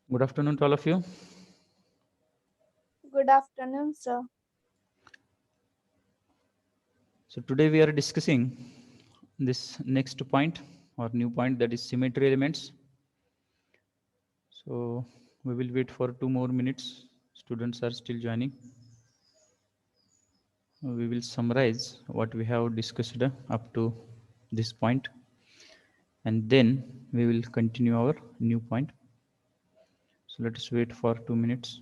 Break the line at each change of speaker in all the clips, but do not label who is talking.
Good afternoon to all of you.
Good afternoon, sir.
So today we are discussing this next point or new point, that is symmetry elements. So we will wait for 2 more minutes. Students are still joining. We will summarize what we have discussed up to this point, and then we will continue our new point. So let us wait for 2 minutes.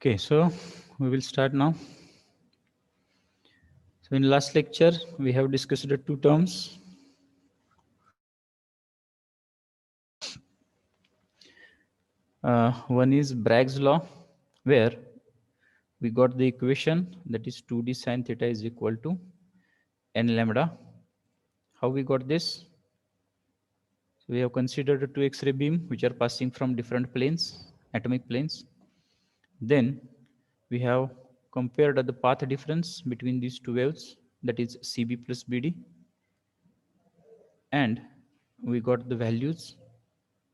Okay, so we will start now. So in last lecture, we have discussed the two terms. One is Bragg's law, where we got the equation that is 2d sine theta is equal to n lambda. How we got this? So we have considered two X-ray beam which are passing from different planes, atomic planes. Then we have compared the path difference between these two waves, that is CB plus BD, and we got the values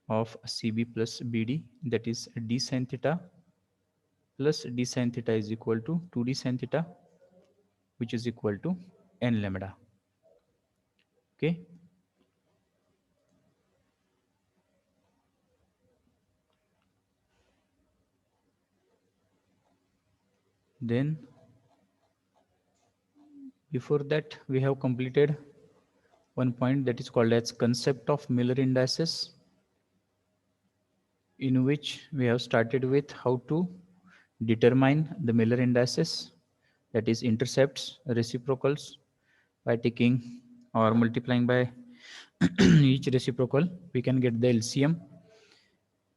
of CB plus BD, that is d sine theta plus d sine theta is equal to 2d sine theta, which is equal to n lambda. Okay. Then before that, we have completed one point that is called as concept of Miller indices, in which we have started with how to determine the Miller indices, that is intercepts, reciprocals, by taking or multiplying by each reciprocal, we can get the LCM,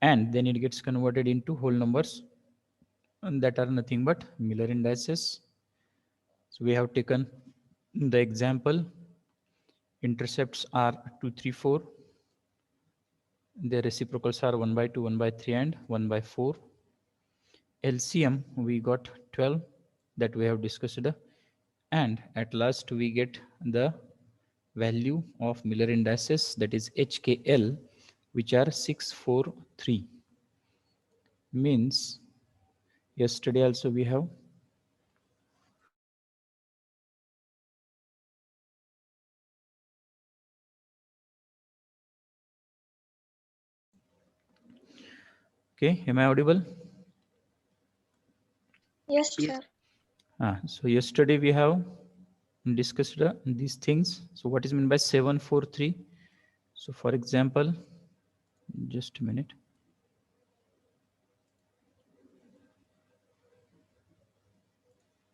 and then it gets converted into whole numbers, and that are nothing but Miller indices. So we have taken the example, intercepts are 2, 3, 4. The reciprocals are 1 by 2, 1 by 3, and 1 by 4. LCM, we got 12 that we have discussed. And at last, we get the value of Miller indices, that is HKL, which are 643. Means yesterday also we have okay. Am I audible?
Yes, sir.
So yesterday we have discussed these things. So what is meant by 743? So for example, just a minute.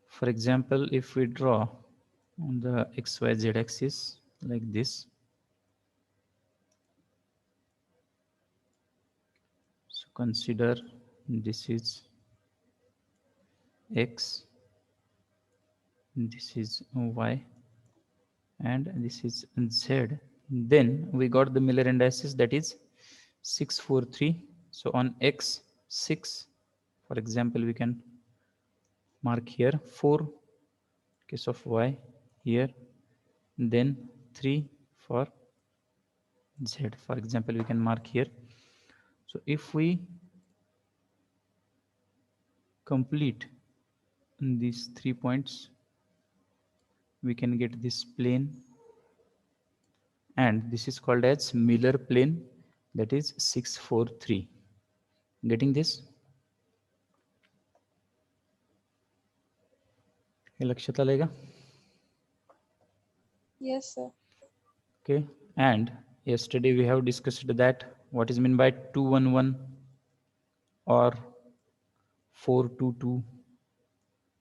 For example, if we draw on the XYZ axis like this, so consider this is X, this is Y, and this is Z. Then we got the Miller indices, that is 643. So on X, 6, for example, we can mark here 4 case of Y here, then 3 for Z, for example, we can mark here. So if we complete these 3 points, we can get this plane, and this is called as Miller plane, that is 643. Getting this? हे लक्षात आलेगा?
Yes, sir.
Okay. And yesterday we have discussed that what is meant by 211 or 422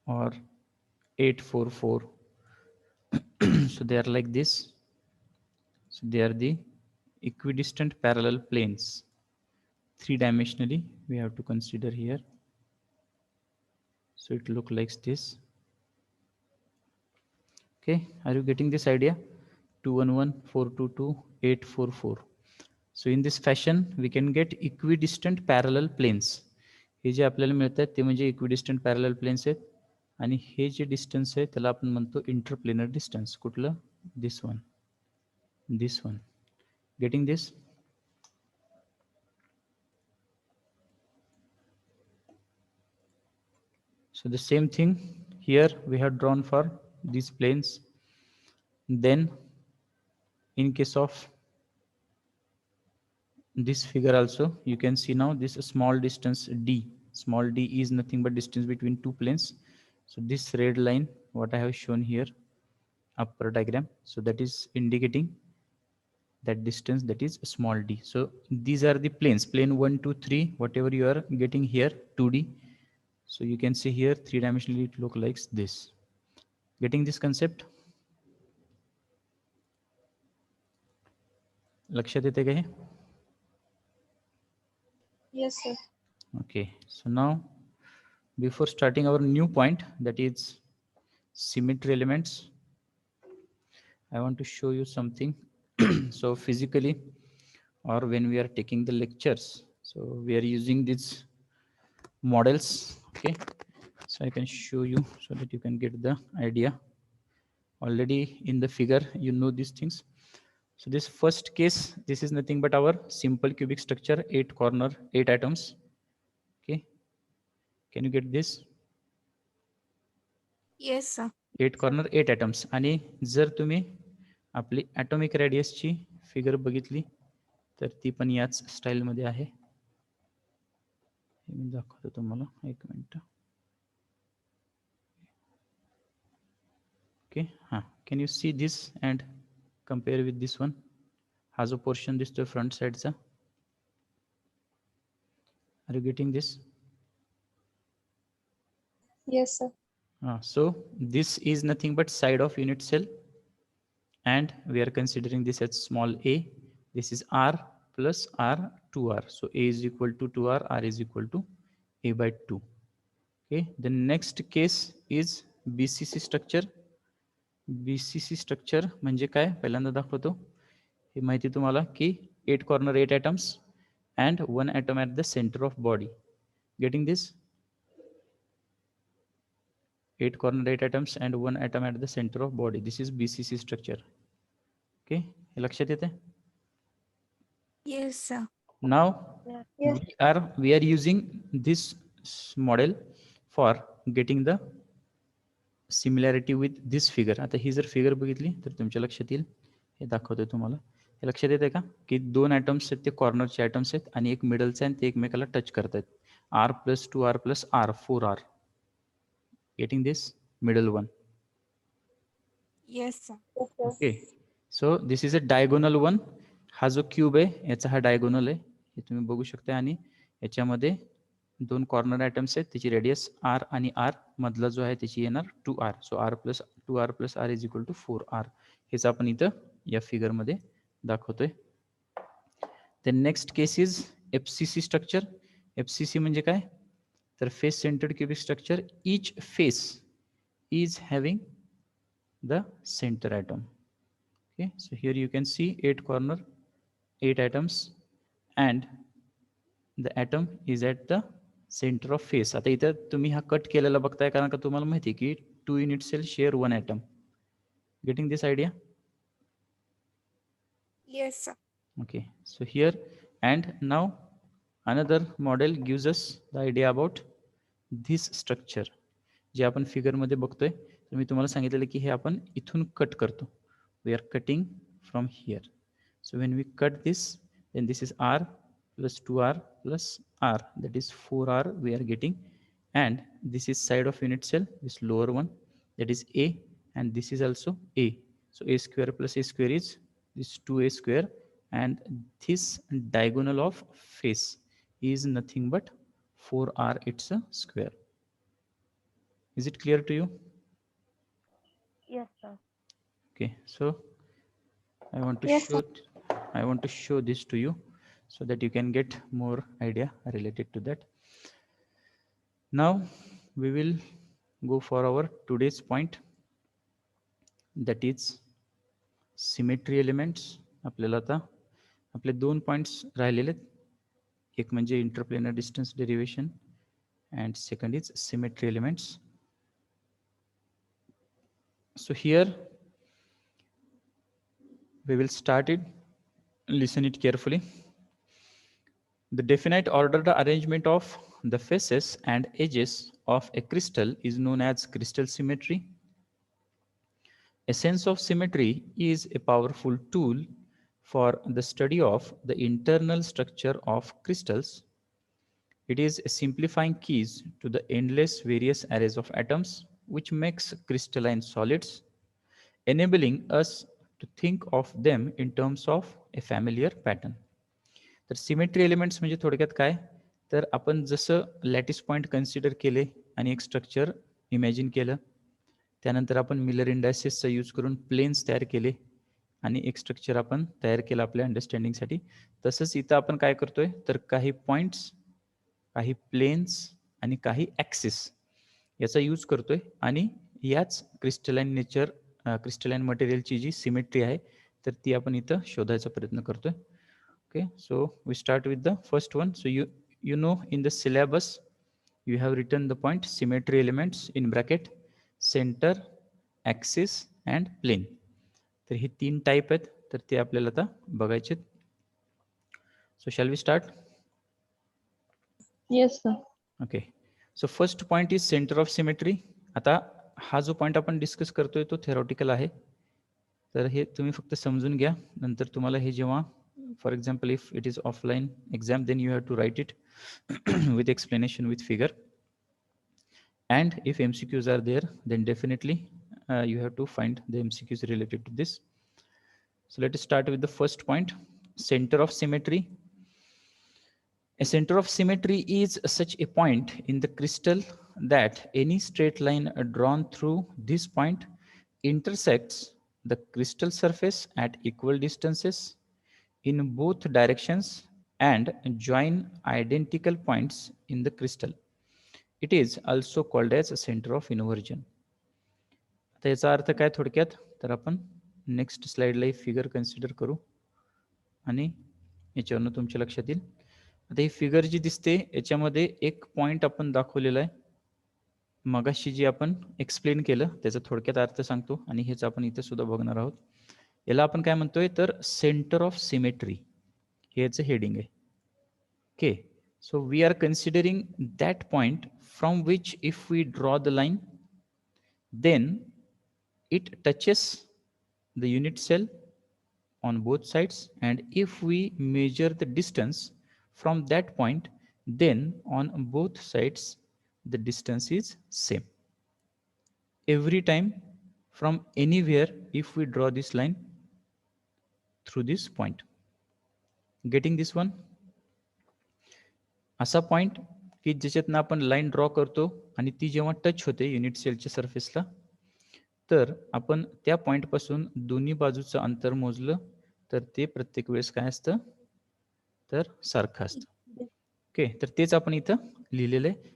or 844. So they are like this. So they are the equidistant parallel planes. Three-dimensionally we have to consider here. So it looks like this. Okay, are you getting this idea? 211, 422, 844. So in this fashion, we can get equidistant parallel planes. हे जे आपल्याला मिळतात ते म्हणजे equidistant parallel planes आहेत, आणि हे जे distance आहे त्याला आपण म्हणतो इंटरप्लेनर डिस्टन्स. कुठलं? This one, this one. Getting this? So the same thing here we have drawn for these planes. Then in case of this figure also, you can see now this small distance d. Small d is nothing but distance between two planes. So this red line what I have shown here upper diagram, so that is indicating that distance, that is small d. So these are the planes, plane 1 2 3, whatever you are getting here 2d. So you can see here 3-dimensionally it look like this. Getting this concept? लक्षात येते का हे?
Yes, sir.
Okay, so now before starting our new point, that is symmetry elements, I want to show you something. So physically, or when we are taking the lectures, so we are using these models. Okay, so I can show you so that you can get the idea. Already in the figure you know these things. So this first case, this is nothing but our simple cubic structure, 8 corner 8 atoms. Okay, can you get this?
Yes, sir.
8 corner 8 atoms. आणि जर तुम्ही आपली atomic रेडियसची figure बघितली तर ती पण याच स्टाईलमध्ये आहे. हे मी दाखवतो तुम्हाला, एक मिनिट. ओके, हां, can you see this and compare with this one? हा जो पोर्शन दिसतोय फ्रंट साईडचा, are you getting this?
Yes, sir.
So this is nothing but side of unit cell, and we are considering this as small a. This is r plus r 2r. So a is equal to 2r, r is equal to a by 2. Okay, the next case is BCC structure. BCC structure म्हणजे काय पहिल्यांदा दाखवतो. हे माहिती तुम्हाला की 8 corner 8 atoms and 1 atom at the center of body. Getting this? 8 corner 8 atoms and 1 atom at the center of body. This is BCC structure. Okay, हे लक्षात येते?
Yes, sir.
Now
Yes.
we are using this model for getting the similarity with this figure. आता ही जर figure बघितली तर तुमच्या लक्षात येईल, हे दाखवतोय तुम्हाला. हे लक्षात येते का की 2 ॲटम्स आहेत, ते कॉर्नरचे ॲटम्स आहेत आणि एक मिडलचे आहे, ते एकमेकाला टच करतात. r + 2r + r 4r. Getting this? Middle one.
Yes, sir.
Okay, so this is a diagonal one. हा जो क्यूब आहे याचा हा डायगोनल आहे, हे तुम्ही बघू शकता. आणि याच्यामध्ये 2 कॉर्नर ॲटम्स आहेत, त्याची रेडियस r आणि r मधला जो आहे त्याची येणार 2r. So r + 2r + r is equal to 4r. हेच आपण इथं या फिगरमध्ये दाखवतोय. The next case is FCC structure. FCC म्हणजे काय तर face centred cubic structure. Each face is having the center atom. Okay, so here you can see 8 corner 8 atoms and the atom is at the center of face. आता इथं तुम्ही हा cut केलेला बघताय कारण का तुम्हाला माहिती की 2 unit cell share 1 atom. Getting this idea?
Yes, sir.
Okay, so here and now another model gives us the idea about this structure. जे आपण फिगरमध्ये बघतोय, तर मी तुम्हाला सांगितलेलं की हे आपण इथून कट करतो. We are cutting from here. So when we cut this, then this is r plus 2r plus r, that is 4r we are getting. And this is side of unit cell, this lower one, that is a, and this is also a. So a square plus a square is this 2a square, and this diagonal of face is nothing but 4r, it's a square. Is it clear to you?
Yes, sir.
Okay, so I want to
Yes,
show
sir.
I want to show this to you so that you can get more idea related to that. Now we will go for our today's point, that is symmetry elements. आपल्याला आता आपले 2 points राहिलेले आहेत. एक म्हणजे interplanar distance derivation and second is symmetry elements. So here we will start it. Listen it carefully. The definite ordered arrangement of the faces and edges of a crystal is known as crystal symmetry. A sense of symmetry is a powerful tool for the study of the internal structure of crystals. It is a simplifying keys to the endless various arrays of atoms which makes crystalline solids, enabling us to think of them in terms of a familiar pattern. तर symmetry elements म्हणजे थोडक्यात काय तर आपण जसं lattice point consider केले आणि एक स्ट्रक्चर इमॅजिन केलं, त्यानंतर आपण मिलर इंडायसेसचा यूज करून प्लेन्स तयार केले आणि एक स्ट्रक्चर आपण तयार केलं आपल्या अंडरस्टँडिंगसाठी. तसंच इथं आपण काय करतोय, तर काही पॉईंट्स, काही प्लेन्स आणि काही ॲक्सिस याचा यूज करतोय आणि याच क्रिस्टलाइन नेचर, क्रिस्टलाइन मटेरियलची जी सिमेट्री आहे तर ती आपण इथं शोधायचा प्रयत्न करतोय. Okay, so we start with the first one. So you know in the syllabus you have written the point symmetry elements in bracket center, axis and plane. तर हे 3 टाइप आहेत, तर ते आपल्याला आता बघायचे. So shall we start?
Yes, sir.
Okay, so first point is centre of symmetry. आता हा जो पॉइंट आपण डिस्कस करतोय तो थेरॉटिकल आहे, तर हे तुम्ही फक्त समजून घ्या. नंतर तुम्हाला हे जेव्हा, for example if it is offline exam, then you have to write it with explanation with figure, and if MCQs are there then definitely you have to find the MCQs related to this. So let us start with the first point, center of symmetry. A center of symmetry is such a point in the crystal that any straight line drawn through this point intersects the crystal surface at equal distances in both directions and join identical points in the crystal. It is also called as a center of inversion. आता याचा अर्थ काय थोडक्यात, तर आपण next स्लाइडला ही figure consider करू आणि याच्यावरनं तुमच्या लक्षात येईल. आता ही फिगर जी दिसते याच्यामध्ये एक पॉइंट आपण दाखवलेला आहे, मगाशी जी आपण एक्सप्लेन केलं त्याचा थोडक्यात अर्थ सांगतो आणि हेच आपण इथे सुद्धा बघणार आहोत. याला आपण काय म्हणतोय, तर सेंटर ऑफ सिमेट्री हे याचं हेडिंग आहे. Okay, so we are considering that point from which if we draw the line then it touches the unit cell on both sides, and if we measure the distance from that point then on both sides the distance is same. Every time from anywhere if we draw this line through this point. Getting this one? असा point की ज्याच्यातनं आपण line draw करतो आणि ती जेव्हा touch होते unit सेलच्या सरफेसला, तर आपण त्या पॉईंटपासून दोन्ही बाजूचं अंतर मोजलं तर ते प्रत्येक वेळेस काय असतं, तर सारखं असतं. ओके, तर तेच आपण इथं लिहिलेलं आहे.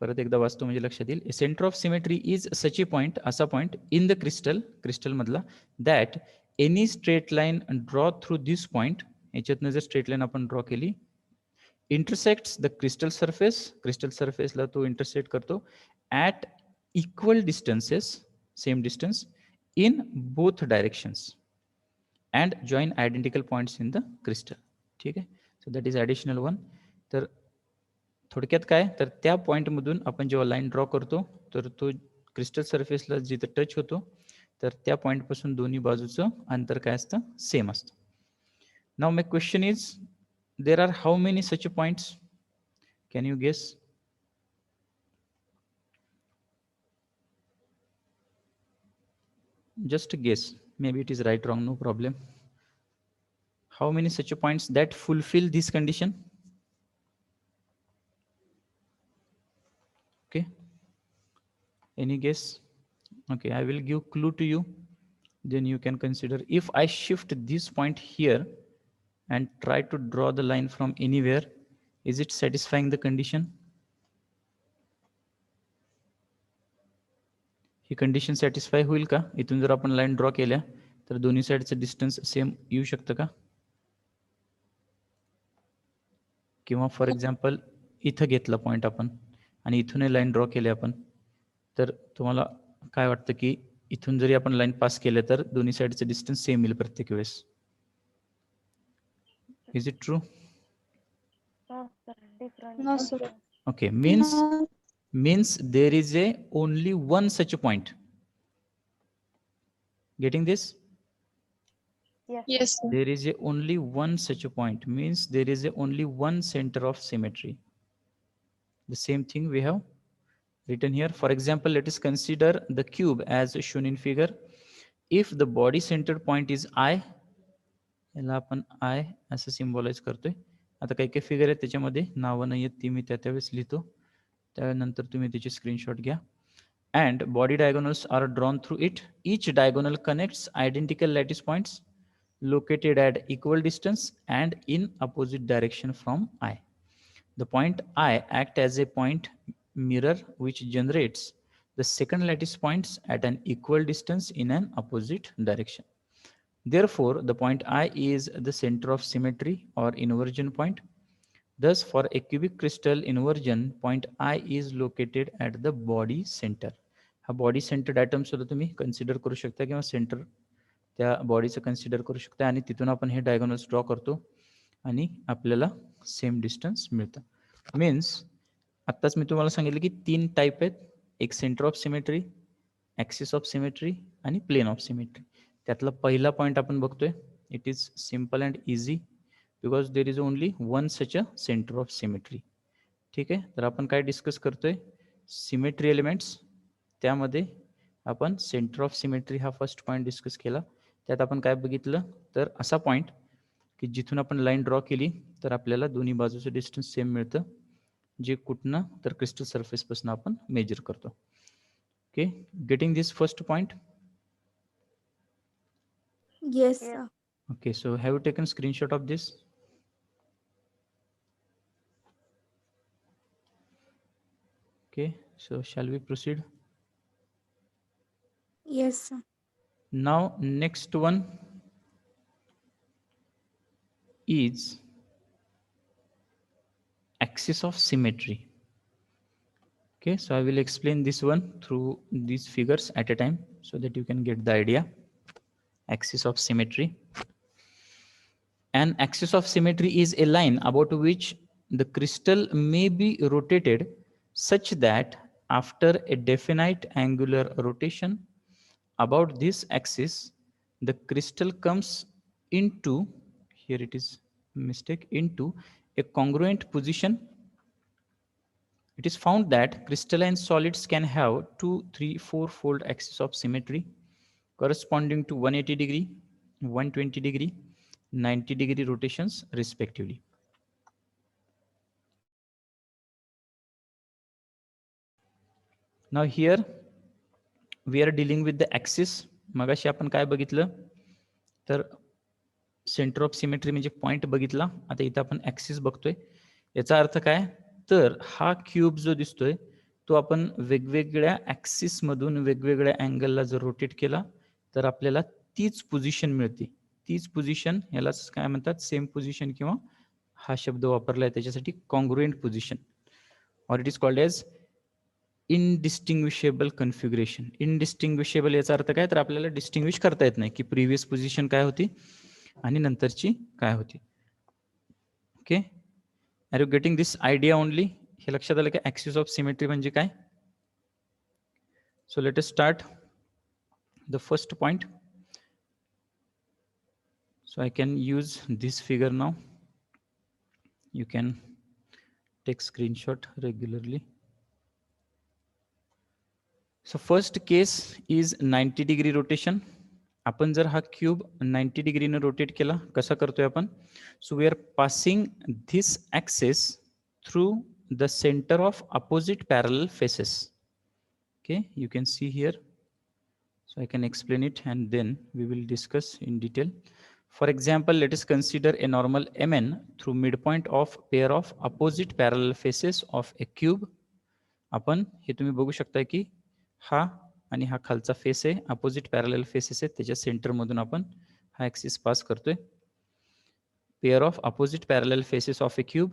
परत एकदा वाचतो म्हणजे लक्षात येईल. Centre of symmetry is such a point, असा पॉईंट इन द क्रिस्टल मधला, that any straight line draw through this point, याच्यातनं जर स्ट्रेट लाईन आपण ड्रॉ केली, intersects the crystal surface ला तो intersect करतो at equal distances, same distance in both directions and join identical points in the crystal. ठीक आहे, so that is additional one. तर थोडक्यात काय, तर त्या पॉइंट मधून आपण जेव्हा लाईन ड्रॉ करतो तर तो क्रिस्टल सरफेसला जिथं टच होतो तर त्या पॉइंट पासून दोन्ही बाजूचं अंतर काय असतं, सेम असतं. Now my question is, there are how many such points? Can you guess? Just guess, maybe it is right, wrong, no problem. How many such points that fulfill this condition? Okay, any guess? Okay, I will give clue to you, then you can consider. If I shift this point here and try to draw the line from anywhere, is it satisfying the condition? He condition satisfy होईल का? इथून जर आपण line draw केल्या तर दोन्ही साईडचं distance same येऊ शकतं का? किंवा फॉर एक्झाम्पल इथं घेतला पॉईंट आपण आणि इथूनही लाईन ड्रॉ केली आपण, तर तुम्हाला काय वाटतं की इथून जरी आपण लाईन पास केलं तर दोन्ही साईडचं डिस्टन्स सेम येईल प्रत्येक वेळेस? Is it true?
No, sir.
Okay, means there is a only one such point. Getting this?
Yes, sir.
There is a only one such a point, means there is a only one center of symmetry. The same thing we have written here. For example, let us consider the cube as shown in figure. If the body centered point is I, याला आपण I असं symbolize करतोय, आता काही काही figure आहेत त्याच्यामध्ये नावं नाही आहेत, ती मी त्यावेळेस लिहितो, त्यानंतर तुम्ही त्याची स्क्रीनशॉट घ्या. And body diagonals are drawn through it. Each diagonal connects identical lattice points located at equal distance and in opposite direction from I. The point I act as a point mirror which generates the second lattice points at an equal distance in an opposite direction. Therefore, the point I is the center of symmetry or inversion point. Thus, for a cubic crystal inversion, point I is located at the body center. हा body centred item सुद्धा तुम्ही consider करू शकता किंवा centre त्या बॉडीचं consider करू शकता आणि तिथून आपण हे डायगोनल्स ड्रॉ करतो आणि आपल्याला सेम डिस्टन्स मिळतं. मीन्स आत्ताच मी तुम्हाला सांगितलं की 3 टाईप आहेत, एक centre of symmetry, axis of symmetry आणि प्लेन ऑफ सिमेट्री. त्यातला पहिला पॉईंट आपण बघतोय. It is simple and easy because there is only one such a centre of symmetry. ठीक आहे, तर आपण काय डिस्कस करतोय, सिमेट्री एलिमेंट्स. त्यामध्ये आपण सेंटर ऑफ सिमेट्री हा फर्स्ट पॉईंट डिस्कस केला. त्यात आपण काय बघितलं, तर असा पॉईंट की जिथून आपण लाईन ड्रॉ केली तर आपल्याला दोन्ही बाजूचं डिस्टन्स सेम मिळतं, जे कुठनं तर क्रिस्टल सरफेसपासून आपण मेजर करतो. Okay, getting this first point.
Yes, sir.
Okay, so have you taken screenshot of this? Okay, so shall we proceed?
Yes, sir.
Now next one is axis of symmetry. Okay, so I will explain this one through these figures at a time so that you can get the idea. Axis of symmetry. An axis of symmetry is a line about which the crystal may be rotated such that after a definite angular rotation about this axis, the crystal comes into, here it is mistake, into a congruent position. It is found that crystalline solids can have 2, 3, 4-fold axis of symmetry corresponding to 180 degree, 120 degree, 90 degree rotations respectively. Now here we are dealing with the axis. मगाशी आपण काय बघितलं, तर centre of symmetry म्हणजे point बघितला. आता इथं आपण ॲक्सिस बघतोय. याचा अर्थ काय, तर हा क्यूब जो दिसतोय तो आपण वेगवेगळ्या ॲक्सिस मधून वेगवेगळ्या अँगलला जर रोटेट केला तर आपल्याला तीच पोझिशन मिळते. तीच पोझिशन यालाच काय म्हणतात, सेम पोझिशन, किंवा हा शब्द वापरलाय त्याच्यासाठी congruent position, or it is called as indistinguishable configuration. Indistinguishable याचा अर्थ काय, तर आपल्याला डिस्टिंग्विश करता येत नाही की प्रिव्हियस पोझिशन काय होती आणि नंतरची काय होती. Okay, are you getting this idea only? हे लक्षात आलं की ॲक्सिस ऑफ सिमेट्री म्हणजे काय. So let us start the first point. So I can use this figure now. You can take screenshot regularly. So first case is 90 degree rotation. आपण जर हा cube 90 डिग्रीने rotate केला, कसा करतोय आपण, so we are passing this axis through the centre of opposite parallel faces. Okay, you can see here. So I can explain it and then we will discuss in detail. For example, let us consider a normal Mn through midpoint of pair of opposite parallel faces of a cube. आपण हे तुम्ही बघू शकता की हा आणि हा खालचा face आहे, अपोजिट पॅरलल फेसेस आहेत, त्याच्या सेंटर मधून आपण हा ॲक्सिस पास करतोय. Pair of opposite parallel faces of A cube.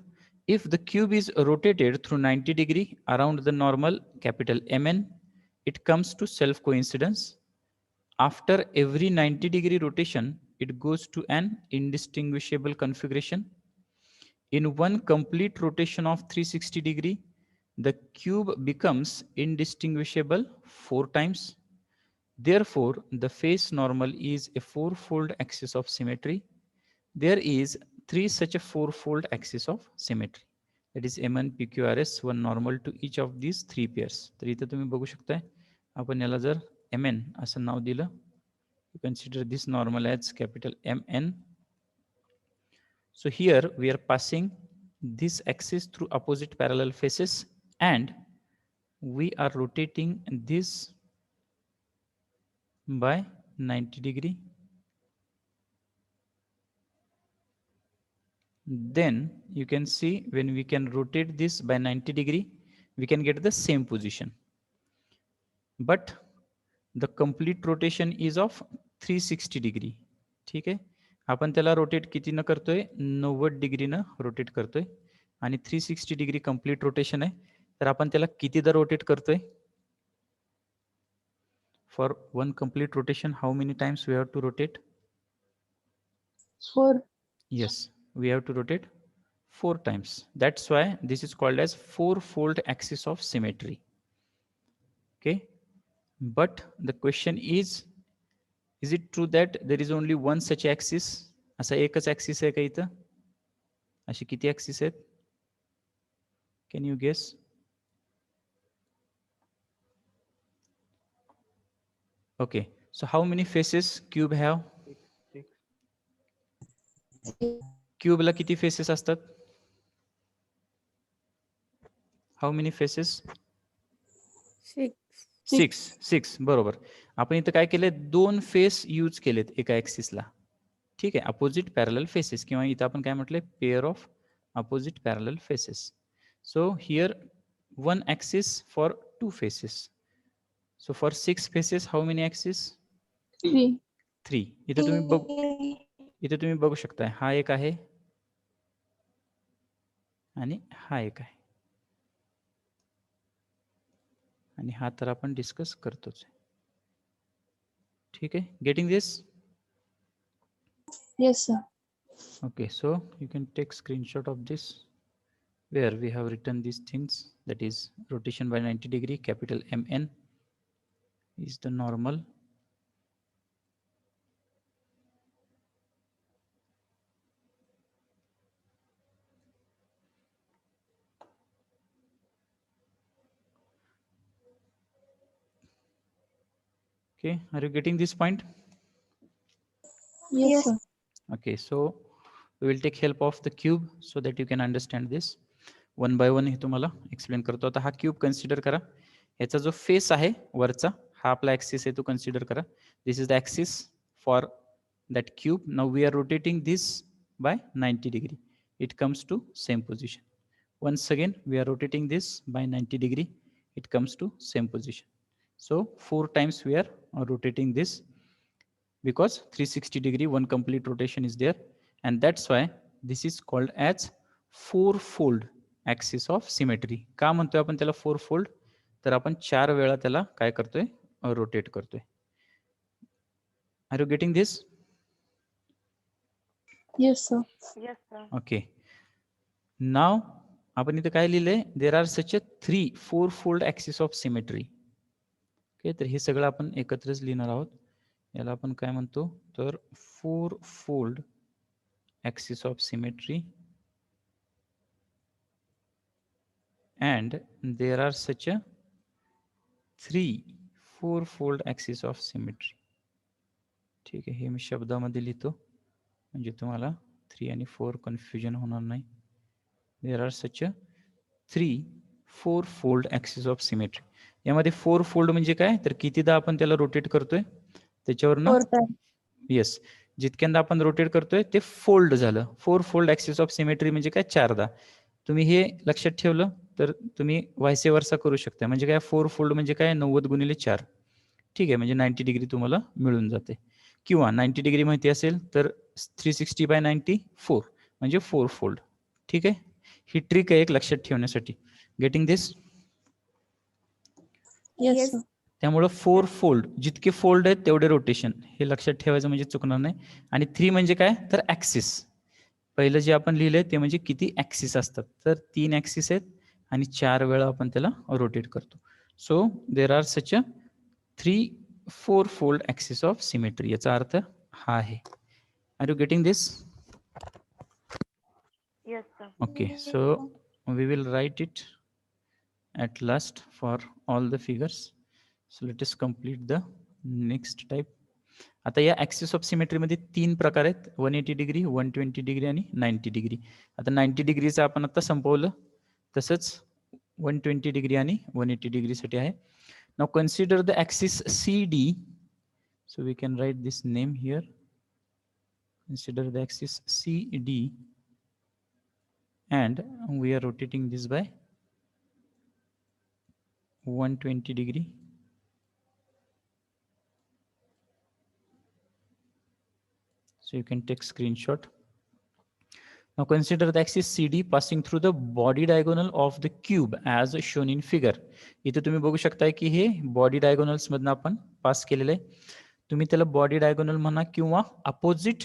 If the cube is rotated through 90 degree around the normal capital Mn, it comes to self coincidence. After every 90 degree rotation, it goes to an indistinguishable configuration. In one complete rotation of 360 degree, the cube becomes indistinguishable 4 times. Therefore, the face normal is a 4-fold axis of symmetry. There is 3 such a 4-fold axis of symmetry. That is M1, PQRS, one normal to each of these 3 pairs. तर इथं तुम्ही बघू शकताय, आपण याला जर Mn असं नाव दिलं, you consider this normal as capital Mn. So here we are passing this axis through opposite parallel faces and we are rotating this by 90 degree. Then you can see when we can rotate this by 90 degree, we can get the same position. But the complete rotation is of 360 degree. ठीक आहे, आपण त्याला rotate कितीनं करतोय, 90 डिग्रीनं rotate करतोय आणि 360 degree complete rotation आहे. तर आपण त्याला कितीदा रोटेट करतोय? For one complete rotation, how many times we have to rotate?
4.
Yes, we have to rotate 4 times. That's why this is called as four-fold axis of symmetry. Okay, but the question is it true that there is only one such axis? असा एकच axis आहे का इथं? अशी किती axis आहेत? Can you guess? Okay, so how many faces cube have? Cube ला किती faces असतात? How many faces? 6 बरोबर. आपण इथं काय केले, 2 फेस यूज केलेत एका ऍक्सिसला. ठीक आहे, अपोजिट पॅरलल फेसेस, किंवा इथं आपण काय म्हटले, pair of opposite parallel faces. So here 1 axis for 2 faces. So for 6 faces how many axis? 3. इथं तुम्ही बघू शकताय, हा एक आहे आणि हा एक आहे आणि हा तर आपण डिस्कस करतोच. ठीक आहे, getting this?
Yes, sir.
Okay, so you can take screenshot of this where we have written these things, that is rotation by 90 degree, capital MN is the normal. Okay, are you getting this point?
Yes, sir.
Okay, so we will take help of the cube so that you can understand this. One by one हे तुम्हाला explain करतो. आता हा cube consider करा. याचा जो face आहे वरचा, हा आपला ऍक्सिस आहे, तो कन्सिडर करा. This is the axis for that cube. Now we are rotating this by 90 degree. It comes to same position. Once again we are rotating this by 90 degree. It comes to same position. So 4 times we are rotating this because 360 degree one complete rotation is there, and that's why this is called as four-fold axis of symmetry. का म्हणतोय आपण त्याला four-fold? तर आपण 4 वेळा त्याला काय करतोय, रोटेट करतोय. Are you getting this?
Yes, sir.
Yes, sir.
Okay. Now आपण इथे काय लिहिलंय, there are such a 3 four-fold axis of symmetry. Okay, तर हे सगळं आपण एकत्रच लिहिणार आहोत. याला आपण काय म्हणतो, तर four-fold axis of symmetry, and there are such a 3 four-fold axis of symmetry. ठीक आहे, हे मी शब्दामध्ये लिहितो म्हणजे तुम्हाला 3 आणि 4 कन्फ्युजन होणार नाही. There are such a 3 four-fold axis of symmetry. यामध्ये 4-fold म्हणजे काय, तर कितीदा आपण त्याला रोटेट करतोय त्याच्यावरनं.
4 times.
येस, जितक्यांदा आपण रोटेट करतोय ते फोल्ड झालं. 4-fold ऍक्सिस ऑफ सिमेट्री म्हणजे काय, 4दा. तुम्ही हे लक्षात ठेवलं तर तुम्ही व्हायसे वर्सा करू शकता. म्हणजे काय, 4-fold म्हणजे काय, 90 गुणिले 4. ठीक आहे, म्हणजे 90 डिग्री तुम्हाला मिळून जाते. किंवा 90 डिग्री माहिती असेल तर 360 बाय 90 4 म्हणजे 4-fold. ठीक आहे, ही ट्रिक आहे एक लक्षात ठेवण्यासाठी. Getting this?
Yes,
Yes.
sir.
त्यामुळं 4-fold, जितके फोल्ड आहेत तेवढे रोटेशन, हे लक्षात ठेवायचं म्हणजे चुकणार नाही. आणि 3 म्हणजे काय, तर ऍक्सिस. पहिलं जे आपण लिहिलंय ते म्हणजे किती ऍक्सिस असतात, तर 3 ऍक्सिस आहेत आणि 4 वेळा आपण त्याला रोटेट करतो. So there are such a 3 4-fold axis of symmetry. याचा अर्थ हा आहे. Are you getting this?
Yes, sir.
Okay, so we will write it at last for all the figures. So let us complete the next type. आता या axis of सिमेट्रीमध्ये 3 प्रकार आहेत, 180 degree, 120 degree आणि 90 degree. आता 90 डिग्रीचं आपण आता संपवलं, तसंच 120 डिग्री आणि 180 डिग्रीसाठी आहे. Now consider the axis CD. So we can write this name here. Consider the axis CD and we are rotating this by 120 degree. So you can take screenshot. Now consider the axis CD passing through the body diagonal of the cube as shown in figure. इथे तुम्ही बघू शकताय की हे body diagonals मधनं आपण पास केलेलं आहे. तुम्ही त्याला बॉडी डायगोनल म्हणा किंवा अपोजिट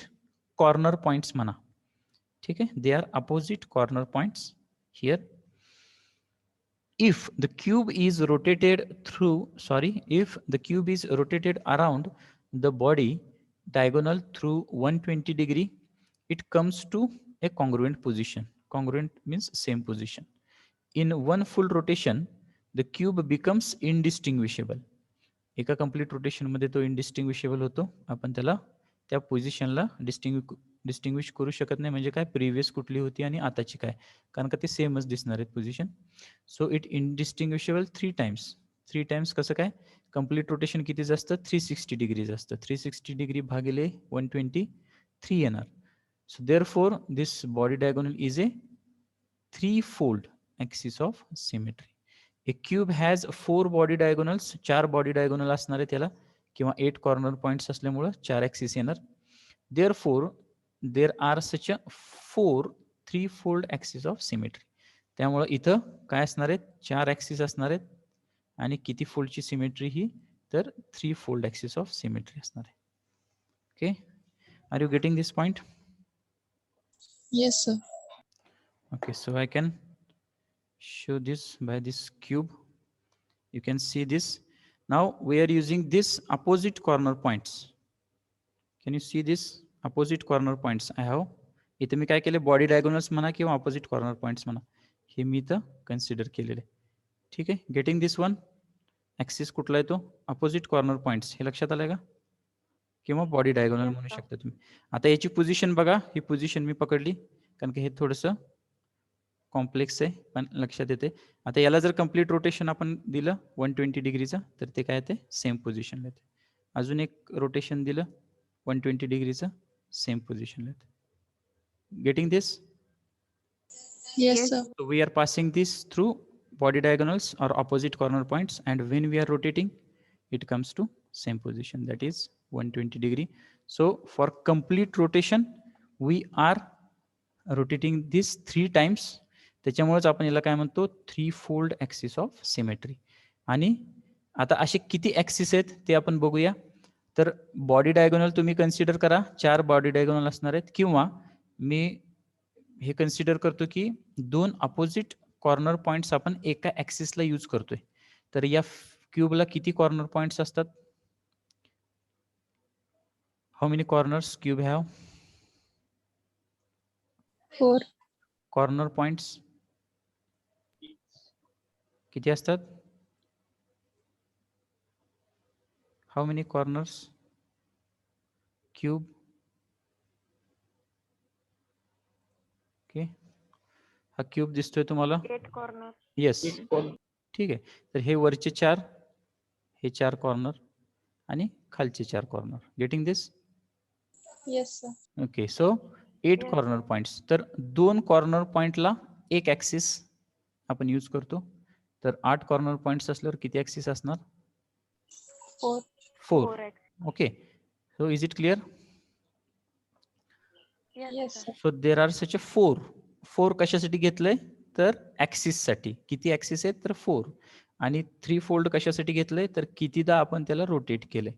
कॉर्नर पॉइंट्स म्हणा. ठीक आहे, they are opposite corner points here. If the cube is rotated around the body diagonal through 120 degree, it comes to a congruent position. Congruent means same position. In one full rotation, the cube becomes indistinguishable. एका complete rotation मध्ये तो indistinguishable होतो. आपण त्याला त्या पोझिशनला distinguish करू शकत नाही. म्हणजे काय, प्रिव्हियस कुठली होती आणि आताची काय, कारण का ते सेमच दिसणार आहेत position. So it indistinguishable 3 times. 3 times कसं काय, कंप्लीट रोटेशन किती असतं, 360 डिग्रीज असतं. 360 डिग्री भागिले 120 3 येणार. So therefore this body diagonal is a 3-fold axis of symmetry. A cube has 4 body diagonals. 4 body diagonal असणार आहे त्याला, किंवा 8 corner points असल्यामुळं 4 axis येणार. Therefore, there are such a 4 3-fold axis of symmetry. त्यामुळं इथं काय असणार आहेत, 4 ऍक्सिस असणार आहेत. आणि किती फोल्डची सिमेट्री ही, तर 3-fold ऍक्सिस ऑफ सिमेट्री असणार आहे. Okay, are you getting this point?
Yes, sir.
Okay, so I can show this by this cube. You can see this. Now we are using this opposite corner points. Can you see this opposite corner points I have? इथे मी काय केले, body diagonals म्हणा किंवा opposite corner points म्हणा, हे मी इथं consider केलेले. ठीक आहे, गेटिंग दिस वन. ऍक्सिस कुठला आहे तो, अपोजिट कॉर्नर पॉइंट्स, हे लक्षात आलंय का, किंवा बॉडी डायगोनल म्हणू शकता तुम्ही. आता याची पोझिशन बघा, ही पोझिशन मी पकडली कारण की हे थोडंसं कॉम्प्लेक्स आहे, पण लक्षात येते. आता याला जर कंप्लीट रोटेशन आपण दिलं 120 डिग्रीचं, तर ते काय येते, सेम पोझिशनला येते. अजून एक रोटेशन दिलं 120 डिग्रीचं, सेम पोझिशनला येते. Getting this?
Yes, sir.
So we are passing this through body diagonals or opposite corner points, and when we are rotating, it comes to same position, that is 120 degree. So for complete rotation, we are rotating this 3 times. त्याच्यामुळेच आपण याला काय म्हणतो, 3-fold axis of symmetry. आणि आता असे किती axis आहेत ते आपण बघूया. तर बॉडी डायगोनल तुम्ही कन्सिडर करा, 4 बॉडी डायगोनल असणार आहेत, किंवा मी हे कन्सिडर करतो की 2 अपोजिट कॉर्नर पॉइंट्स आपण एका ऍक्सिसला यूज करतोय. तर या क्यूबला किती कॉर्नर पॉइंट्स असतात, how many corners cube have?
4.
Corner points किती असतात, how many corners cube? Okay, हा क्यूब दिसतोय तुम्हाला?
8 corner.
येस, ठीक आहे. तर हे वरचे 4, हे 4 कॉर्नर आणि खालचे 4 corner. Getting this?
Yes, sir.
Okay, so 8 corner points. तर 2 कॉर्नर पॉइंटला एक ऍक्सिस आपण यूज करतो. तर 8 कॉर्नर पॉइंट्स असल्यावर किती ऍक्सिस असणार?
4.
4. Okay, so is it clear?
Yes, sir.
So there are such a 4 कशासाठी घेतलंय, तर ऍक्सिस साठी. किती ऍक्सिस आहेत, तर 4. आणि 3-fold कशासाठी घेतलंय, तर कितीदा आपण त्याला रोटेट केलंय.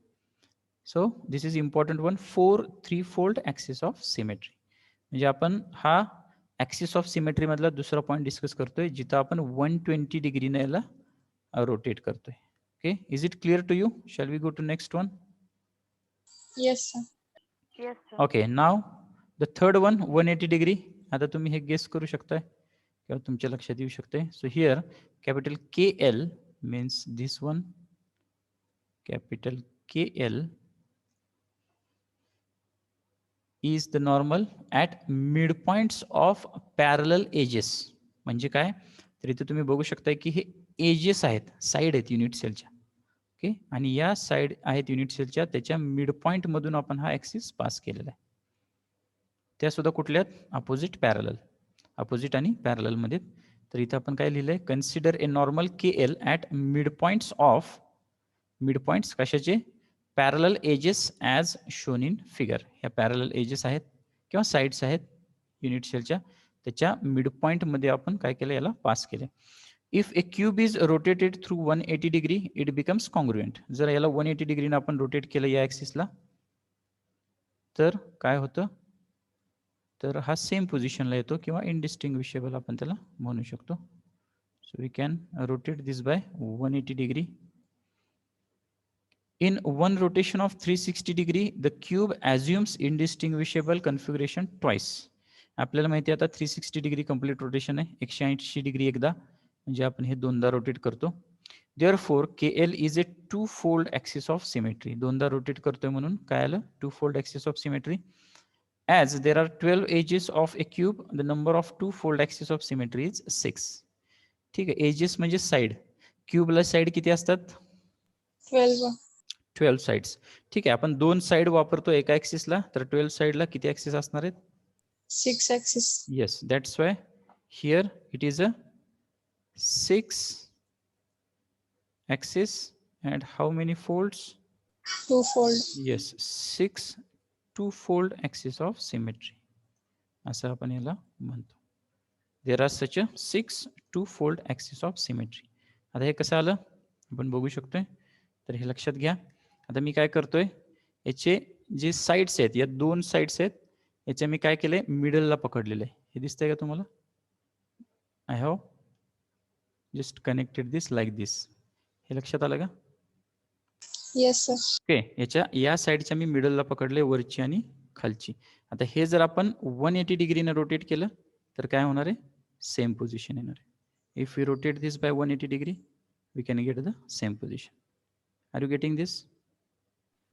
So this is important one, 4 3-fold axis of symmetry. म्हणजे आपण हा ऍक्सिस ऑफ सिमेट्री मधला दुसरा पॉईंट डिस्कस करतोय, जिथं आपण 120 डिग्रीने याला रोटेट करतोय. Okay, is it clear to you? Shall we go to next one?
Yes, sir.
Yes, sir.
Okay, now the third one, 180 degree. आता तुम्ही हे गेस करू शकताय किंवा तुमच्या लक्षात येऊ शकते. So here capital KL means this one, capital KL is the normal at mid points of parallel edges. म्हणजे काय, तर इथे तुम्ही बघू शकताय की हे एजेस आहेत, साईड आहेत युनिट सेलच्या. ओके, आणि या साईड आहेत युनिट सेलच्या, त्याच्या मिड पॉइंट मधून आपण हा ॲक्सिस पास केलेला आहे. त्या सुद्धा कुठल्यात, अपोजिट पॅरलल, अपोजिट आणि पॅरलल मध्ये. तर इथं आपण काय लिहिलंय, consider a normal K L at mid points of, mid points कशाचे, parallel edges as shown in figure. ह्या पॅरलल एजेस आहेत किंवा साईड्स आहेत युनिट सेलच्या, त्याच्या मिड पॉइंटमध्ये आपण काय केलं, याला पास केले. If A cube is rotated through 180 degree it becomes congruent. जर याला 180 डिग्रीनं आपण रोटेट केलं या ॲक्सिसला, तर काय होतं, तर हा सेम पोझिशनला येतो किंवा इनडिस्टिंग्विशेबल आपण त्याला म्हणू शकतो. So we can rotate this by 180 degree. In one rotation of 360 degree, the cube assumes indistinguishable configuration twice. आपल्याला माहिती आहे आता 360 डिग्री कंप्लीट रोटेशन आहे, 180 डिग्री एकदा, म्हणजे आपण हे दोनदा रोटेट करतो. Therefore, KL is a two-fold axis of symmetry. दोनदा रोटेट करतोय म्हणून काय आलं, two-fold axis of symmetry. As there are 12 edges of a cube, the number of two-fold axis of symmetry is 6. ठीक आहे, एजेस म्हणजे साईड. क्यूबला साईड किती असतात,
12.
12 साइड्स. ठीक आहे, आपण दोन साइड वापरतो एका ऍक्सिसला, तर 12 साइडला किती ऍक्सिस असणार आहेत,
6 axis.
Yes, that's why here it is a 6 axis and how many folds,
2-fold.
Yes, 6 two fold axis of symmetry, असं आपण याला म्हणतो. There are such a 6 two fold axis of symmetry. आता हे कसं आलं आपण बघू शकतोय, तर हे लक्षात घ्या. आता मी काय करतोय, याचे जे साइड्स आहेत, या दोन साइड्स आहेत, याचे मी काय केलंय, मिडलला पकडलेलं आहे. हे दिसतंय का तुम्हाला, I have just connected this like this. हे लक्षात आलं का,
Yes, sir.
ओके. याच्या या साइडच्या मी मिडलला पकडले, वरची आणि खालची. आता हे जर आपण 180 डिग्रीने रोटेट केलं तर काय होणार आहे, सेम पोझिशन येणार आहे. If we rotate this by 180 degree we can get the same position. Are you getting this?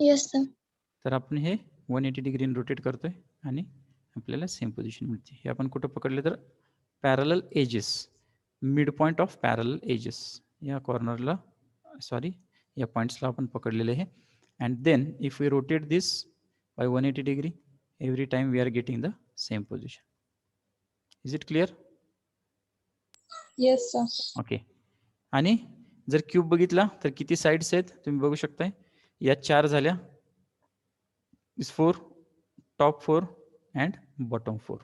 Yes, sir.
तर आपण हे 180 डिग्रीने रोटेट करतोय आणि आपल्याला सेम पोझिशन मिळते. हे आपण कुठं पकडले, तर parallel edges, mid point of parallel edges, या कॉर्नरला, सॉरी या पॉईंट्सला आपण पकडलेले आहे. And then if we rotate this by 180 degree every time we are getting the same position. Is it clear?
Yes, sir.
Okay. आणि जर क्यूब बघितला तर किती साइड्स आहेत तुम्ही बघू शकताय, या 4 झाल्या, is 4, top 4 and bottom 4.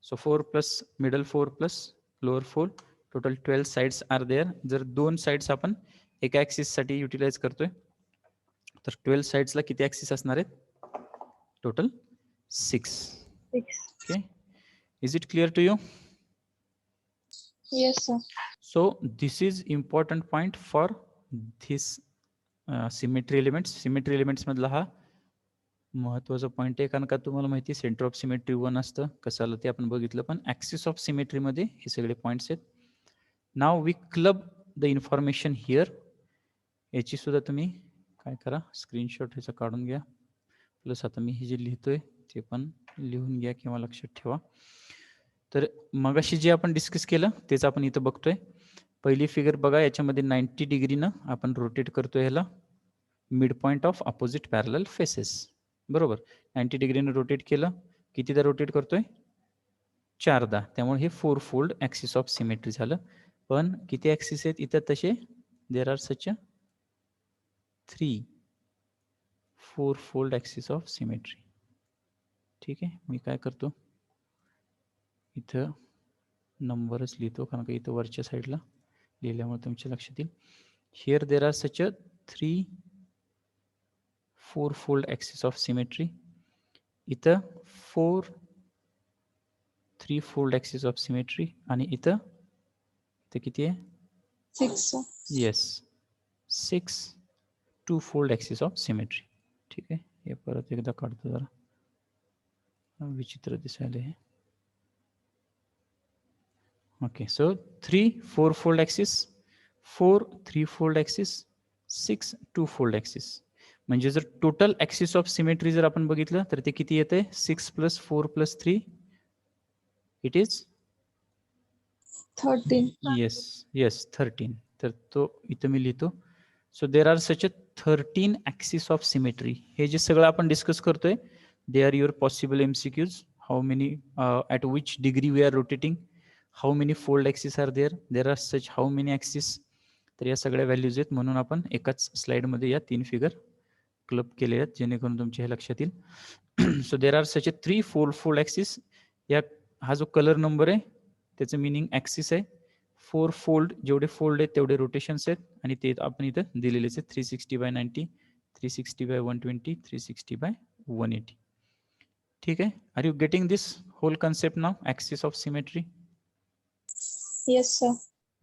So 4 plus middle 4 plus lower 4, total 12 sides are there. जर दोन साइड्स आपण एका ॲक्सिससाठी युटिलाइज करतोय, तर 12 साइड्सला किती ॲक्सिस असणार आहेत, total 6.
6.
Okay, is it clear to you?
Yes, sir.
So this is important point for this symmetry elements. Symmetry elements मधला हा महत्वाचा पॉईंट आहे, कारण का तुम्हाला माहिती सेंटर ऑफ सिमेट्री 1 असतं, कसं आलं ते आपण बघितलं, पण ऍक्सिस ऑफ सिमेट्री मध्ये हे सगळे पॉईंट्स आहेत. Now we club the information here. याची सुद्धा तुम्ही काय करा, स्क्रीनशॉट ह्याचा काढून घ्या, प्लस आता मी हे जे लिहितोय ते पण लिहून घ्या किंवा लक्षात ठेवा. तर मगाशी जे आपण डिस्कस केलं तेच आपण इथं बघतोय. पहिली फिगर बघा, याच्यामध्ये 90 डिग्रीनं आपण रोटेट करतोय ह्याला, mid point of opposite parallel faces, बरोबर. 90 डिग्रीनं रोटेट केलं, कितीदा रोटेट करतोय, 4दा. त्यामुळे हे 4 फोल्ड ऍक्सिस ऑफ सिमेट्री झालं. पण किती ऍक्सिस आहेत इथं, तसे there are such 3 4 fold axis of symmetry. ठीक आहे, मी काय करतो, इथं नंबरच लिहितो, कारण का इथं वरच्या साईडला लिहिल्यामुळे तुमच्या लक्षात येईल. Here there are such 3 4 fold axis of symmetry. इथं 4 3 फोल्ड ऍक्सिस ऑफ सिमेट्री, आणि इथं किती आहे,
6, sir.
Yes, 6 2 fold axis of symmetry. ठीक आहे, हे परत एकदा काढतो, जरा विचित्र दिसायला हे. Okay, so 3 4 fold axis, 4 3 fold axis, 6 2 fold axis. म्हणजे जर टोटल ऍक्सिस ऑफ सिमेट्री जर आपण बघितलं तर ते किती येते 6 + 4 + 3 इट इज
13.
येस 13. तर तो इथं मी लिहितो. So there are such a 13 axis of symmetry. हे जे सगळं आपण डिस्कस करतोय they are your possible MCQs. How many at which degree we are rotating, how many fold axis are there are such how many axis. तर या सगळ्या values आहेत म्हणून आपण एकाच स्लाइडमध्ये या 3 फिगर क्लब केले आहेत जेणेकरून तुमच्या हे लक्षात येईल. So there are such a 3 fold axis. या हा जो कलर नंबर आहे त्याचं मिनिंग ऍक्सिस आहे. 4 फोल्ड, जेवढे फोल्ड आहेत तेवढे रोटेशन्स आहेत आणि ते आपण इथं दिलेलेच आहेत 360/90, 360/120, 360/180. ठीक आहे. Are you getting this whole concept now, axis of symmetry?
Yes, sir.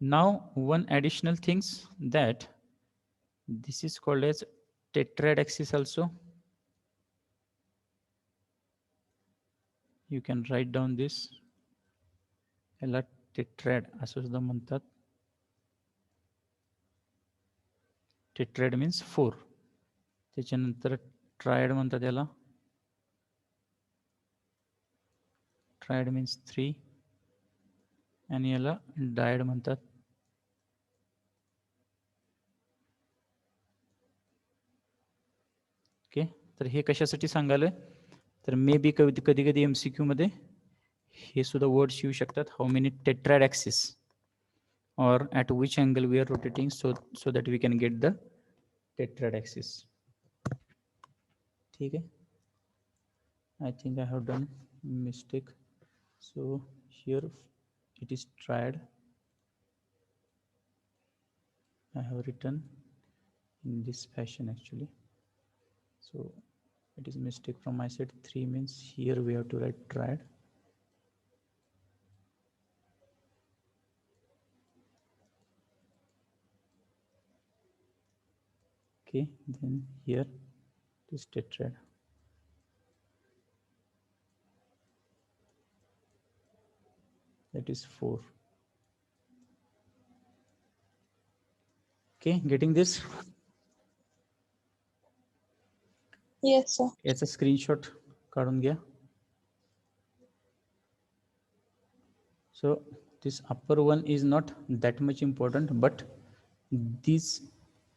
Now one additional things that this is called as tetrad axis also. You can write down this. याला टेट्रॅड असं सुद्धा म्हणतात. टेट्रॅड मीन्स 4. त्याच्यानंतर ट्रायड म्हणतात याला. Triad means 3 आणि याला died म्हणतात. ओके. तर हे कशासाठी सांगायलोय तर मे बी कधी कधी MCQ मध्ये हे सुद्धा वर्ड्स येऊ शकतात. How many tetrad axis or at which angle we are rotating so that we can get the tetrad axis. ठीक है. I think I have done mistake. So here it is triad. I have written in this fashion actually. So it is mistake from my side. 3 means here we have to write triad. Okay, then here it is tetrad. That is 4. Okay, getting this?
Yes, sir.
याचा screenshot काढून घ्या. So this upper one is not that much important, but these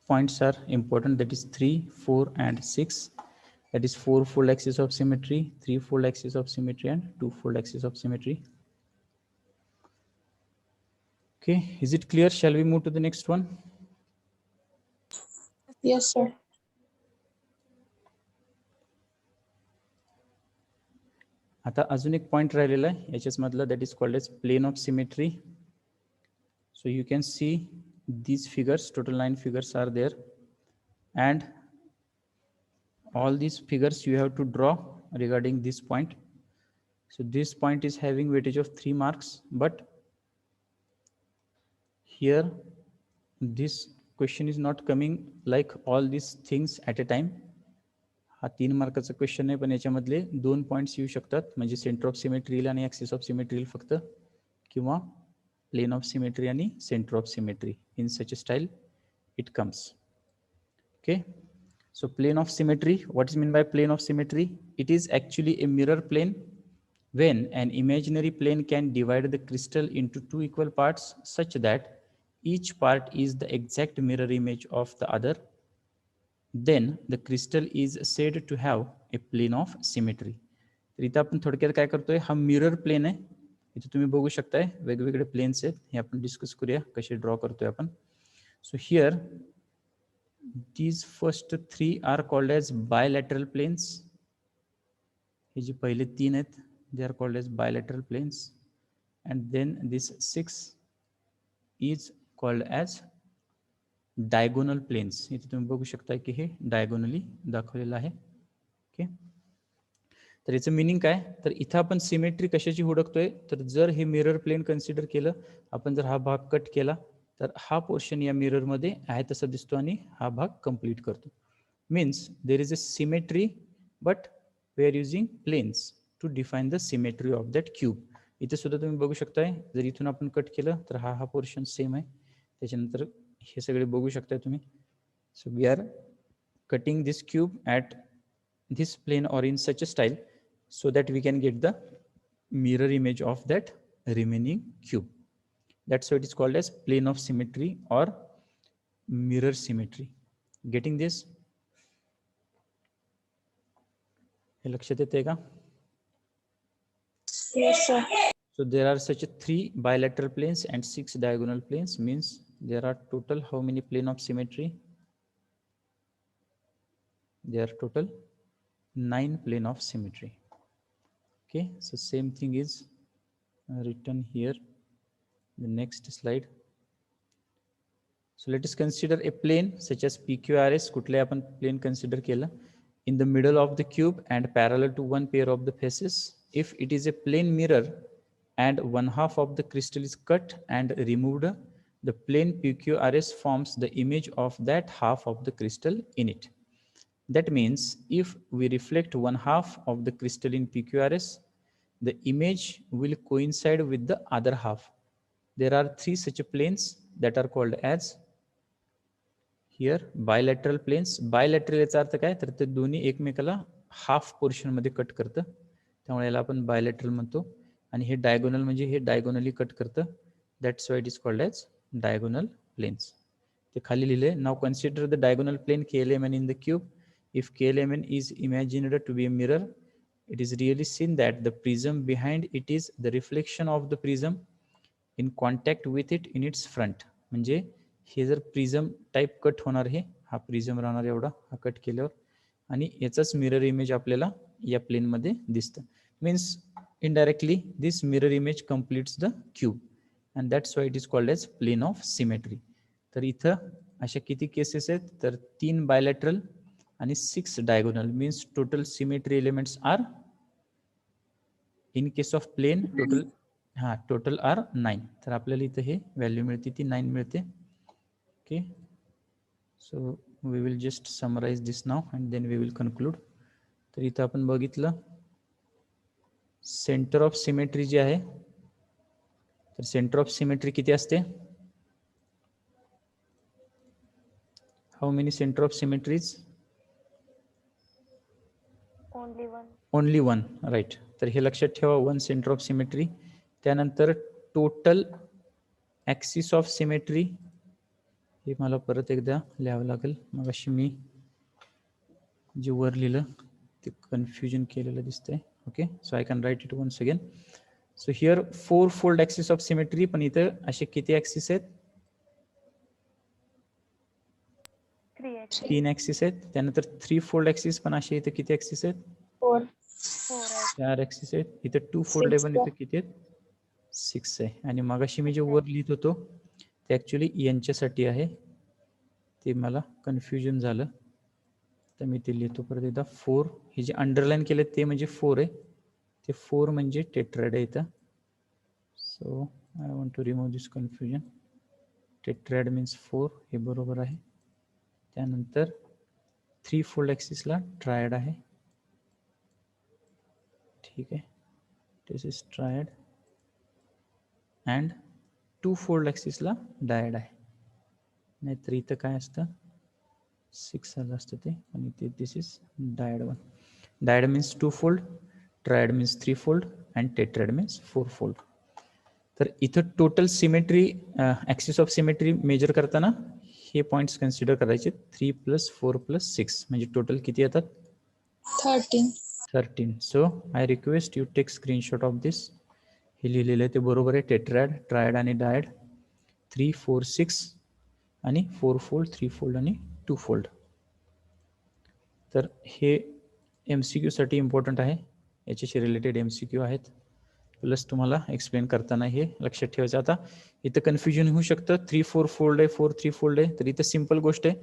points are important. That is 3, 4, and 6. That is 4 fold axis of symmetry, 3 fold axis of symmetry, and 2 fold axis of symmetry. Okay, is it clear? Shall we move to the next one?
Yes, sir.
आता अजून एक point राहिलेला आहे याच्याच मधला, that is called as plane of symmetry. So you can see these figures, total 9 figures are there, and all these figures you have to draw regarding this point. So this point is having weightage of 3 marks, but here this question is not coming like all these things at a time. हा 3 मार्काचा question आहे, पण याच्यामधले 2 points येऊ शकतात, म्हणजे centre of symmetry येईल आणि axis of symmetry येईल फक्त, किंवा प्लेन ऑफ सिमेट्री आणि centre of symmetry. In such a style it comes. Okay. So plane of symmetry, what is meant by plane of symmetry? It is actually a mirror plane when an imaginary plane can divide the crystal into 2 equal parts such that each part is the exact mirror image of the other. Then the crystal is said to have a plane of symmetry. तर इथं आपण थोडक्यात काय करतोय, हा mirror plane आहे. इथे तुम्ही बघू शकताय वेगवेगळे प्लेन्स आहेत, हे आपण डिस्कस करूया कसे ड्रॉ करतोय आपण. So here these first 3 are called as bilateral planes. हे जे पहिले 3 आहेत they are called as bilateral planes, and then this 6 is called as diagonal planes. इथे तुम्ही बघू शकता की हे डायगोनली दाखवलेलं आहे. ओके. तर याचं मिनिंग काय, तर इथं आपण सिमेट्री कशाची हुडकतोय, तर जर हे मिरर प्लेन कन्सिडर केलं आपण, जर हा भाग कट केला तर हा पोर्शन या मिरर मध्ये आहे तसा दिसतो आणि हा भाग कंप्लीट करतो. Means there is a symmetry but we are using planes to define the symmetry of that cube. इथे सुद्धा तुम्ही बघू शकताय, जर इथून आपण कट केलं तर हा पोर्शन सेम आहे, त्याच्यानंतर हे सगळे बघू शकताय तुम्ही. So we are cutting this cube at this plane or in such a style so that we can get the mirror image of that remaining cube. That's why it is called as plane of symmetry or mirror symmetry. Getting this? हे लक्षात येते का?
Yes, sir.
So there are such 3 bilateral planes and 6 diagonal planes, means there are total how many plane of symmetry? There are total 9 plane of symmetry. Okay, so same thing is written here, the next slide. So let us consider a plane such as PQRS. कुठले आपण plane consider केलं in the middle of the cube and parallel to one pair of the faces. If it is a plane mirror and one half of the crystal is cut and removed, the plane PQRS forms the image of that half of the crystal in it. That means if we reflect one half of the crystal in PQRS, the image will coincide with the other half. There are 3 such planes that are called as here bilateral planes. Bilateral याचा अर्थ काय, तर ते दोन्ही एकमेकाला half portion मध्ये cut करतं, त्यामुळे याला आपण बायलॅटरल म्हणतो. आणि हे डायगोनल म्हणजे हे डायगोनली कट करतं. That's why it is called as diagonal planes. ते खाली लिहिले. Now consider the diagonal plane KLMN in the cube. If KLMN is imagined to be a mirror, it is really seen that the prism behind it is the reflection of the prism in contact with it in its front. म्हणजे हे जर prism type cut होणार, हे हा prism राहणार एवढा, हा cut केल्यावर, आणि याचाच मिरर इमेज आपल्याला या प्लेन मध्ये दिसतं. Means indirectly this mirror image completes the cube and that's why it is called as plane of symmetry. तर इथं अशा किती केसेस आहेत, तर 3 बायलॅटरल आणि 6 diagonal. Means total symmetry elements are in case of plane total are 9. तर आपल्याला इथं हे व्हॅल्यू मिळते, ती 9 मिळते. Okay, so we will just summarize this now and then we will conclude. तर इथं आपण बघितलं सेंटर ऑफ सिमेट्री जे आहे, तर सेंटर ऑफ सिमेट्री किती असते? How many centre of symmetries? Only one, right. तर हे लक्षात ठेवा, 1 सेंटर ऑफ सिमेट्री. त्यानंतर टोटल ॲक्सिस ऑफ सिमेट्री, हे मला परत एकदा लिहावं लागेल. मग अशी मी जे वर लिहिलं ते कन्फ्युजन केलेलं दिसतंय. Okay, so I can write it once again. So here 4 fold axis of symmetry, पण इथं असे किती ॲक्सिस आहेत? 3 ॲक्सिस आहेत. त्यानंतर 3 फोल्ड ॲक्सिस, पण असे इथं किती ॲक्सिस आहेत?
4.
4 ॲक्सिस आहेत. इथं 2 फोल्ड आहे, पण इथं किती आहेत? 6 आहे. आणि मगाशी मी जे वर लिहित होतो ते ॲक्च्युली यांच्यासाठी आहे, ते मला कन्फ्युजन झालं, तर मी ते लिहितो परत एकदा. 4 हे जे अंडरलाईन केले ते म्हणजे 4 आहे, ते 4 म्हणजे टेट्राइड आहे इथं. So I want to remove this confusion. Tetrad means 4, हे बरोबर आहे. त्यानंतर 3 फोल्ड ॲक्सिसला ट्रायड आहे, ठीक आहे, this is triad. And 2 fold ॲक्सिसला डायड आहे. नाहीतर इथं काय असतं, 6 आलं असतं ते, आणि इथे this is dyad 1. Dyad means 2 fold, triad means 3 fold and tetrad means 4 fold. तर इथं total symmetry, axis of symmetry measure करताना हे पॉईंट्स कन्सिडर करायचे. 3 + 4 + 6 म्हणजे टोटल किती येतात? 13. So I request you take screenshot of this. हे लिहिलेलं आहे ते बरोबर आहे. टेट्राइड, ट्रायड आणि डायड 3, 4, 6 आणि 4 फोल्ड, 3 फोल्ड आणि 2 फोल्ड. तर हे MCQ साठी इम्पॉर्टंट आहे, याच्याशी रिलेटेड MCQ आहेत. प्लस तुम्हाला एक्सप्लेन करताना हे लक्षात ठेवायचं. आता इथं कन्फ्युजन होऊ शकतं, 3, 4 फोल्ड आहे, 4, 3 फोल्ड आहे. तर इथं सिम्पल गोष्ट आहे,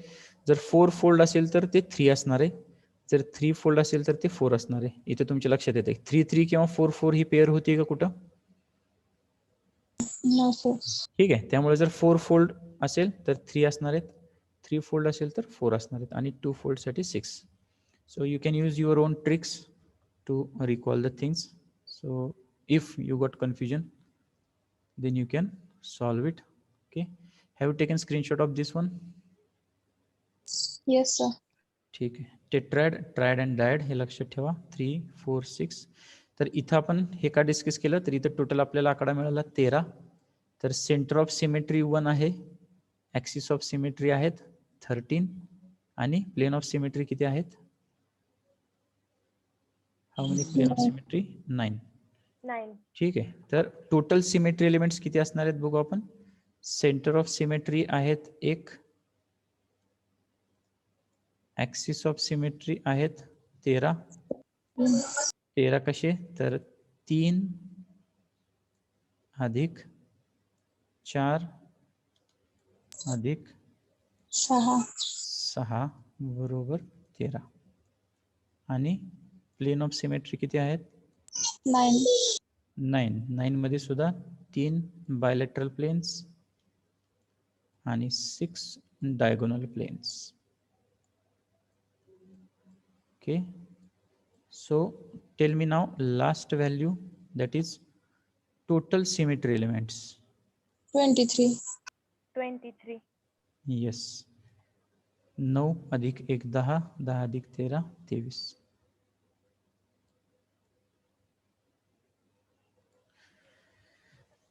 जर 4 फोल्ड असेल तर ते 3 असणार आहे, जर 3 फोल्ड असेल तर ते 4 असणार आहे. इथं तुमच्या लक्षात येते 3, 3 किंवा 4, 4 ही पेअर होती का कुठं?
No, sir.
ठीक आहे. त्यामुळे जर 4 फोल्ड असेल तर 3 असणार आहेत, 3 फोल्ड असेल तर 4 असणार आहेत, आणि 2 फोल्डसाठी 6. So you can use your own tricks to recall the things. So if you got confusion, then you can solve it. Okay, have you taken screenshot of this one?
Yes, sir.
ठीक आहे. टेट्रायड, triad and died हे लक्षात ठेवा. 3, 4, 6. तर इथं आपण हे का discuss केलं तर इथं टोटल आपल्याला आकडा मिळाला 13. तर सेंटर ऑफ सिमेट्री 1 आहे, ॲक्सिस ऑफ सिमेट्री आहेत 13 आणि प्लेन ऑफ सिमेट्री किती आहेत? How many plane of symmetry? 9.
9.
ठीक आहे. तर टोटल सिमेट्री एलिमेंट्स किती असणार आहेत बघू आपण. सेंटर ऑफ सिमेट्री आहेत 1, ॲक्सिस ऑफ सिमेट्री आहेत 13. 13 कसे तर 3 अधिक 4 अधिक 6 बरोबर 13. आणि प्लेन ऑफ सिमेट्री किती आहेत? 9. 9 मध्ये सुद्धा 3 बायलॅटरल प्लेन्स आणि 6 diagonal planes. Okay, so tell me now last value, that is total symmetry elements.
23.
23.
Yes. 9 अधिक 1 10, 10 अधिक 13 23.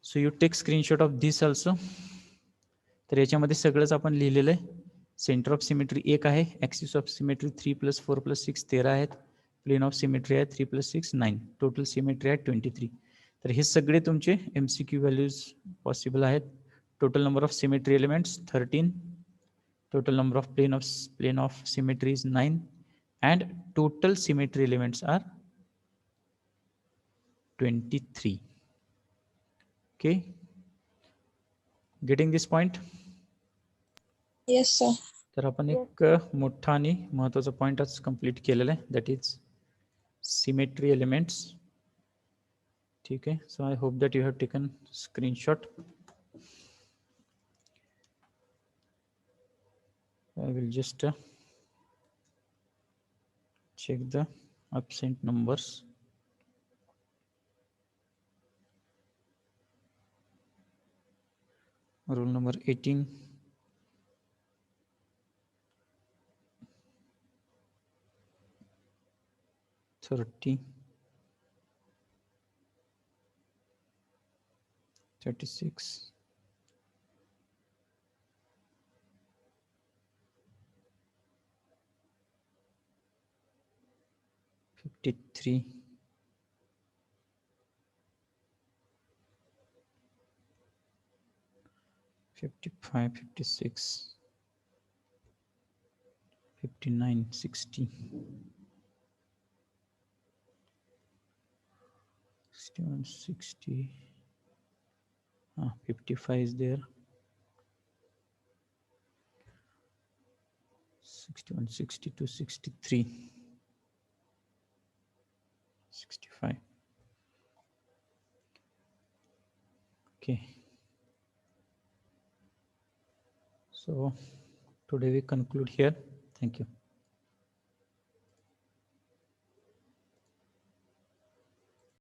So you take screenshot of this also. तर याच्यामध्ये सगळंच आपण लिहिलेलं आहे. सेंटर ऑफ सिमेट्री 1 आहे, ॲक्सिस ऑफ सिमेट्री 3 + 4 + 6 13 आहेत, प्लेन ऑफ सिमेट्री आहे 3 + 6 9, टोटल सिमेट्री आहे 23. तर हे सगळे तुमचे MCQ व्हॅल्यूज पॉसिबल आहेत. Total number of symmetry elements 13, total number of plane of symmetry is 9, and total symmetry elements are 23. Okay, getting this point?
Yes, sir.
तर आपण एक मोठा आणि महत्त्वाचा पॉइंट आज कंप्लीट केलेला आहे, दॅट इज सिमेट्री एलिमेंट्स. ठीक आहे. So I hope that you have taken screenshot. I will just check the absent numbers. Roll number 18. 30. 36. 53. 55, 56, 59, 60, 61, 60. 55 is there. 61, 62, 63, 65. Okay. So today we conclude here. Thank you.